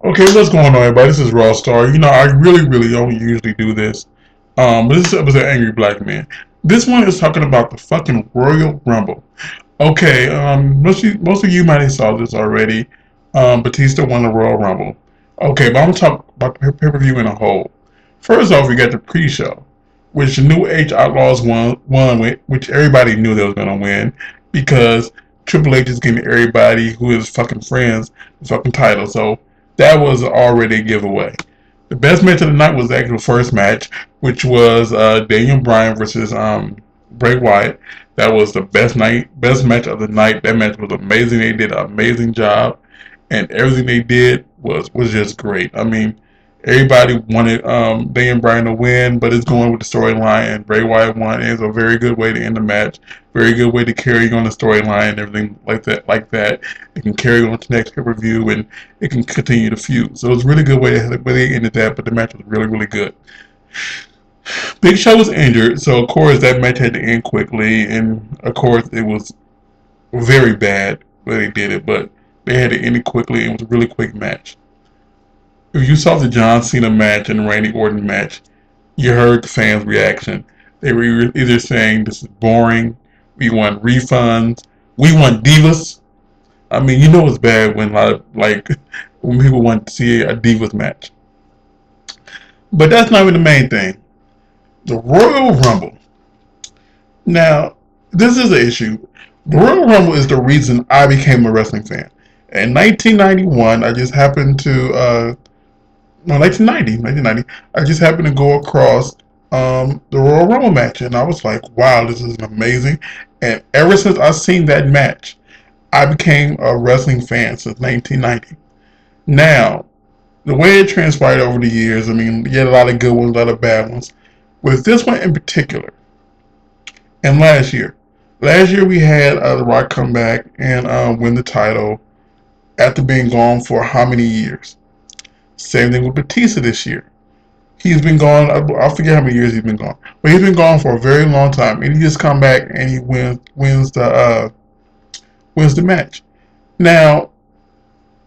Okay, what's going on, everybody? This is Raw Star. I really don't usually do this. But this episode, Angry Black Man. This one is talking about the fucking Royal Rumble. Okay, most of you might have saw this already. Batista won the Royal Rumble. Okay, but I'm gonna talk about the pay-per-view in a whole. First off, we got the pre-show, which the New Age Outlaws won with, which everybody knew they was gonna win because Triple H is getting everybody who is fucking friends the fucking title. So that was already a giveaway. The best match of the night was the actual first match, which was Daniel Bryan versus Bray Wyatt. That was the best match of the night. That match was amazing. They did an amazing job, and everything they did was just great. I mean, everybody wanted Daniel Bryan to win, but it's going with the storyline, and Bray Wyatt won. And it's a very good way to end the match. Very good way to carry on the storyline and everything like that. It can carry on to the next pay-per-view, and it can continue to feud. So it's a really good way they ended that. But the match was really good. Big Show was injured, so of course that match had to end quickly, and of course it was very bad when they did it, but they had to end it quickly. It was a really quick match. If you saw the John Cena match and the Randy Orton match, you heard the fans' reaction. They were either saying this is boring, we want refunds, we want divas. I mean, you know it's bad when when people want to see a divas match. But that's not even the main thing. The Royal Rumble. Now, this is an issue. The Royal Rumble is the reason I became a wrestling fan. In 1991, I just happened to, no, 1990, I just happened to go across the Royal Rumble match, and I was like, wow, this is amazing. And ever since I seen that match, I became a wrestling fan since 1990. Now, the way it transpired over the years, I mean, you had a lot of good ones, a lot of bad ones. With this one in particular, and last year we had The Rock come back and win the title after being gone for how many years? Same thing with Batista this year. He's been gone. I forget how many years he's been gone, but he's been gone for a very long time, and he just come back and he wins the match. Now,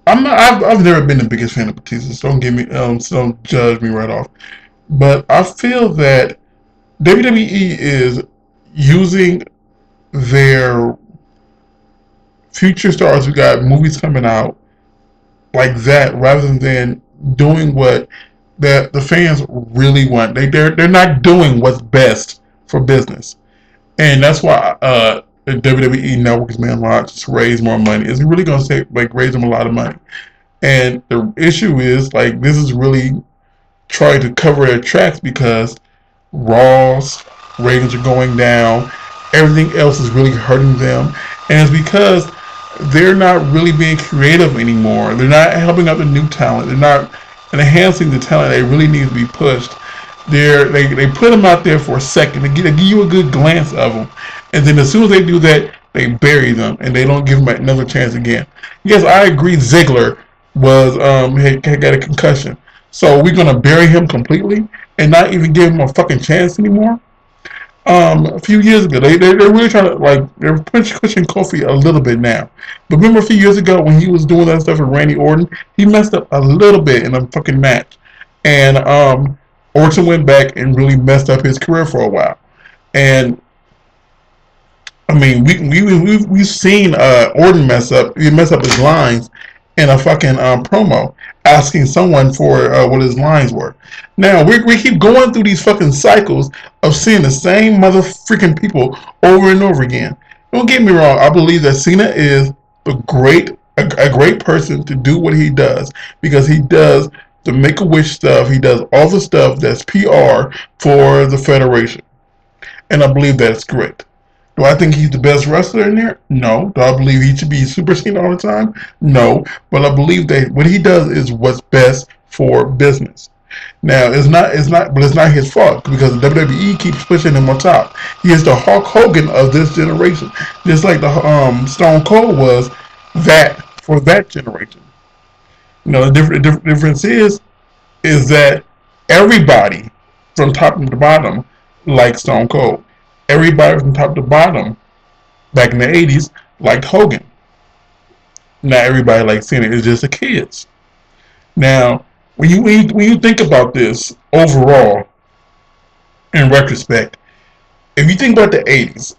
I've never been the biggest fan of Batista, so don't judge me right off. But I feel that WWE is using their future stars who got movies coming out like that rather than doing what the fans really want. They're not doing what's best for business, and that's why the WWE Network is being launched to raise more money. It's really going to raise them a lot of money. And the issue is this is really trying to cover their tracks because Raw's ratings are going down. Everything else is really hurting them, and it's because they're not really being creative anymore. They're not helping out the new talent. They're not enhancing the talent that really needs to be pushed. They put them out there for a second. They give you a good glance of them, and then as soon as they do that, they bury them and they don't give them another chance again. Yes, I agree. Ziggler was had got a concussion, so we're gonna bury him completely and not even give him a fucking chance anymore. A few years ago, they're really trying to they're pushing Kofi a little bit now. But remember a few years ago when he was doing that stuff with Randy Orton, he messed up a little bit in a fucking match, and Orton went back and really messed up his career for a while. And I mean, we've seen Orton mess up. He messed up his lines in a fucking promo, asking someone for what his lines were. Now we keep going through these fucking cycles of seeing the same mother freaking people over and over again. Don't get me wrong. I believe that Cena is a great person to do what he does because he does the Make a Wish stuff. He does all the stuff that's PR for the Federation, and I believe that's great. Do I think he's the best wrestler in there? No. Do I believe he should be super seen all the time? No. But I believe that what he does is what's best for business. Now but it's not his fault because the WWE keeps pushing him on top. He is the Hulk Hogan of this generation, just like the Stone Cold was that for that generation. The difference is that everybody from top to bottom likes Stone Cold. Everybody from top to bottom back in the 80s liked Hogan. Not everybody likes Cena. It's just the kids. Now, when you think about this overall, in retrospect, if you think about the '80s,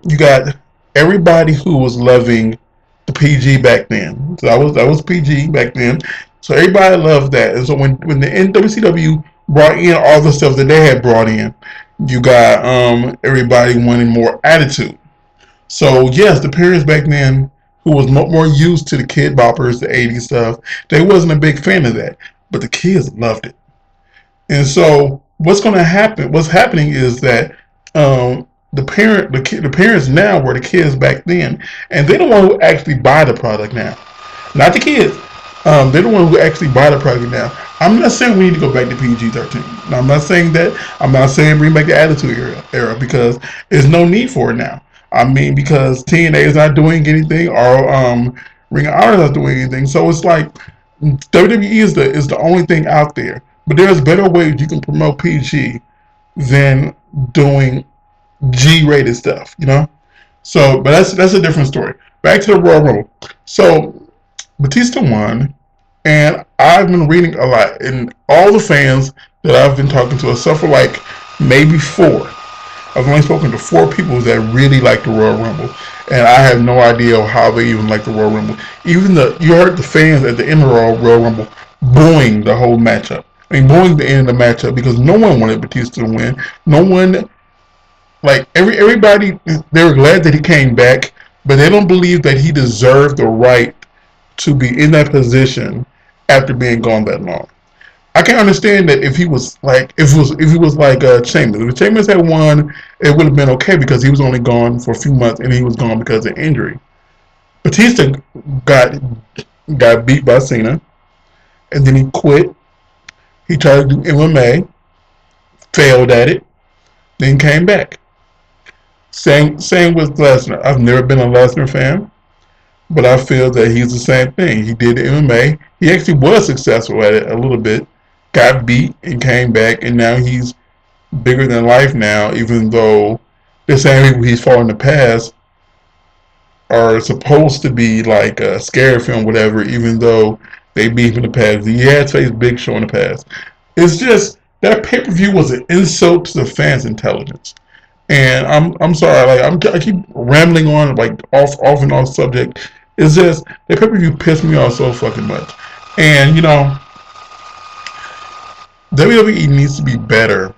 you got everybody who was loving the PG back then. So that was PG back then. So everybody loved that. And so when the WCW brought in all the stuff that they had brought in, you got everybody wanting more attitude. So yes, the parents back then who was more used to the kid boppers, the '80s stuff, they wasn't a big fan of that. But the kids loved it. And so what's going to happen? What's happening is that the parents now were the kids back then, and they're the one who actually buy the product now, not the kids. They're the one who actually buy the product now. I'm not saying we need to go back to PG-13. I'm not saying that. I'm not saying bring back the Attitude era because there's no need for it now. I mean, because TNA is not doing anything, or Ring of Honor is not doing anything. So it's like WWE is the only thing out there. But there's better ways you can promote PG than doing G-rated stuff, you know. So, but that's a different story. Back to the Royal Rumble. So Batista won, and I've been reading a lot, and all the fans that I've been talking to, except for like maybe four. I've only spoken to four people that really like the Royal Rumble, and I have no idea how they even like the Royal Rumble. Even you heard the fans at the end of the Royal Rumble booing the whole matchup. I mean, booing the end of the matchup because no one wanted Batista to win. No one, like everybody, they were glad that he came back, but they don't believe that he deserved the right to be in that position after being gone that long. I can understand that if he was like if he was like Sheamus. If Sheamus had won, it would have been okay because he was only gone for a few months and he was gone because of injury. Batista got got beat by Cena and then he quit. He tried to do MMA, failed at it, then came back. Same with Lesnar. I've never been a Lesnar fan, but I feel that he's the same thing. He did the MMA. He actually was successful at it a little bit, got beat and came back, and now he's bigger than life now, even though the same people he's fought in the past are supposed to be like a scary film, whatever, even though they beat him in the past. He had faced Big Show in the past. It's just that pay per view was an insult to the fans' intelligence. And I'm sorry, like I keep rambling on like off and off subject. It's just the pay per view pissed me off so fucking much. And you know, WWE needs to be better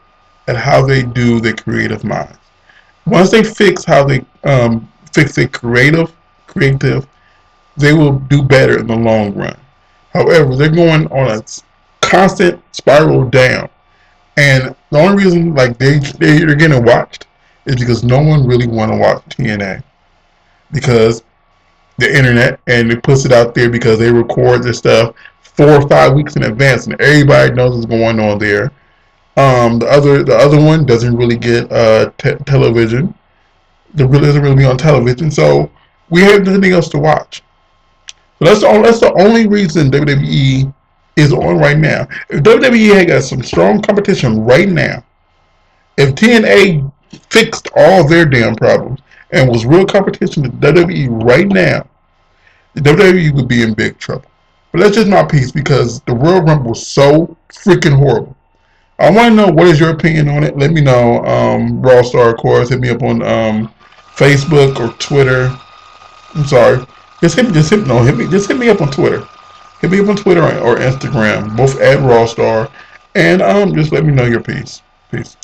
at how they do their creative minds. Once they fix how they fix their creative, they will do better in the long run. However, they're going on a constant spiral down, and the only reason like they're getting watched is because no one really want to watch TNA because the internet and it puts it out there because they record their stuff 4 or 5 weeks in advance and everybody knows what's going on there. The other one doesn't really get television. It really doesn't really be on television, so we have nothing else to watch. So that's the only reason WWE is on right now. If WWE had got some strong competition right now, if TNA fixed all their damn problems and was real competition to WWE right now, the WWE would be in big trouble. But that's just my piece because the Royal Rumble was so freaking horrible. I want to know what is your opinion on it. Let me know. Raw Star, of course. Hit me up on Facebook or Twitter. I'm sorry. Just hit me up on Twitter. Hit me up on Twitter or Instagram, both at Raw Star, and just let me know your piece. Peace.